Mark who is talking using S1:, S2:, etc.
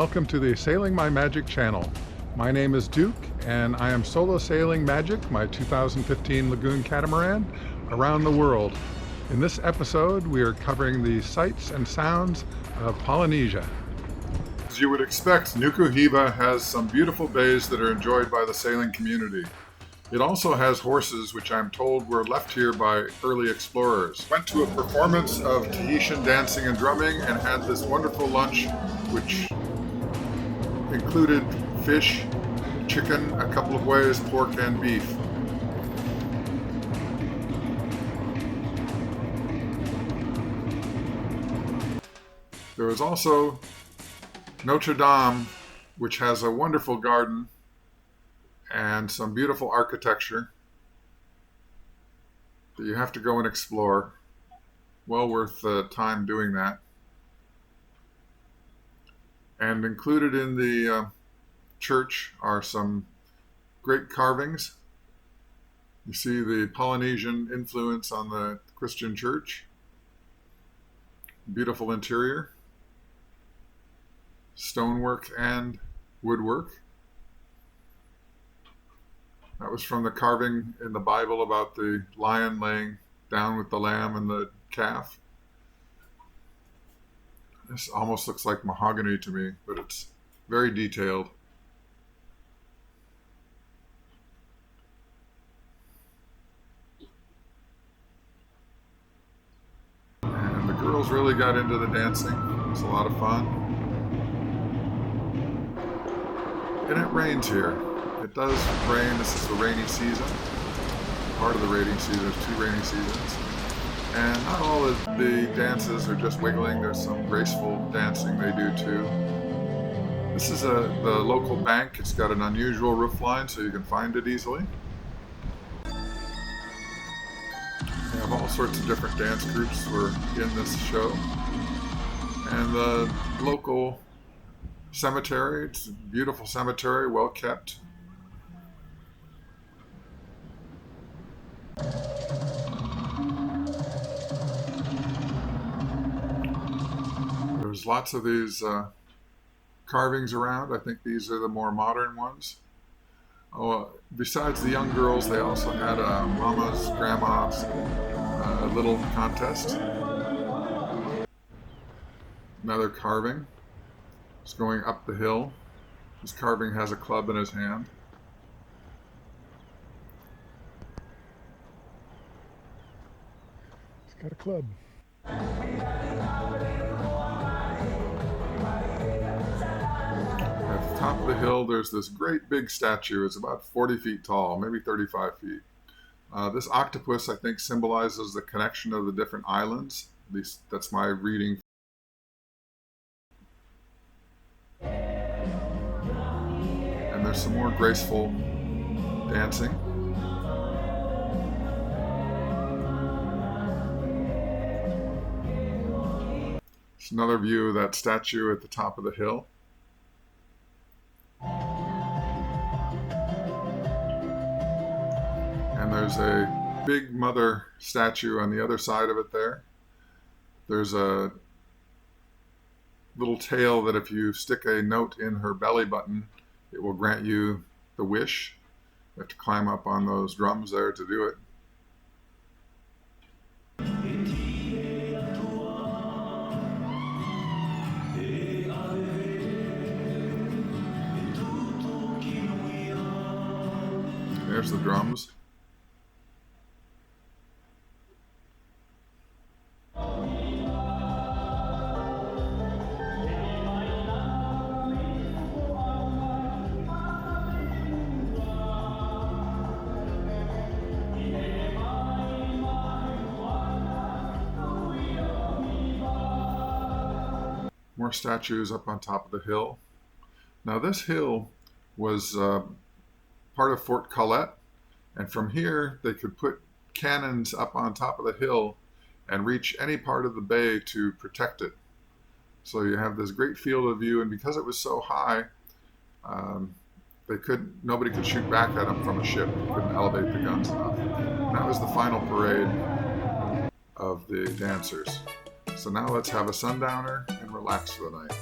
S1: welcome to the Sailing My Magic channel. My name is Duke and I am solo sailing Magic, my 2015 Lagoon catamaran, around the world. In this episode we are covering the sights and sounds of Polynesia. As you would expect, Nuku Hiva has some beautiful bays that are enjoyed by the sailing community. It also has horses, which I'm told were left here by early explorers. Went to a performance of Tahitian dancing and drumming and had this wonderful lunch, which included fish, chicken, a couple of ways, pork and beef. There was also Notre Dame, which has a wonderful garden and some beautiful architecture that you have to go and explore. Well worth the time doing that. And included in the church are some great carvings. You see the Polynesian influence on the Christian church. Beautiful interior. Stonework and woodwork. That was from the carving in the Bible about the lion laying down with the lamb and the calf. This almost looks like mahogany to me, but it's very detailed. And the girls really got into the dancing. It was a lot of fun. And it rains here. It does rain. This is the rainy season. Part of the rainy season. There's 2 rainy seasons. And not all of the dances are just wiggling. There's some graceful dancing they do too. This is the local bank. It's got an unusual roof line so you can find it easily. They have all sorts of different dance groups were in this show. And the local cemetery, it's a beautiful cemetery, well kept. There's lots of these carvings around. I think these are the more modern ones. Oh, besides the young girls, they also had a mama's, grandma's little contest. Another carving. It's going up the hill. This carving has a club in his hand. He's got a club. At the top of the hill, there's this great big statue. It's about 40 feet tall, maybe 35 feet. This octopus, I think, symbolizes the connection of the different islands. At least that's my reading. And there's some more graceful dancing. It's another view of that statue at the top of the hill. And there's a big mother statue on the other side of it there. There's a little tale that if you stick a note in her belly button, it will grant you the wish. You have to climb up on those drums there to do it. There's the drums. More statues up on top of the hill. Now this hill was part of Fort Colette, and from here they could put cannons up on top of the hill and reach any part of the bay to protect it. So you have this great field of view, and because it was so high, nobody could shoot back at them from a ship. They couldn't elevate the guns enough. And that was the final parade of the dancers. So now let's have a sundowner and relax for the night.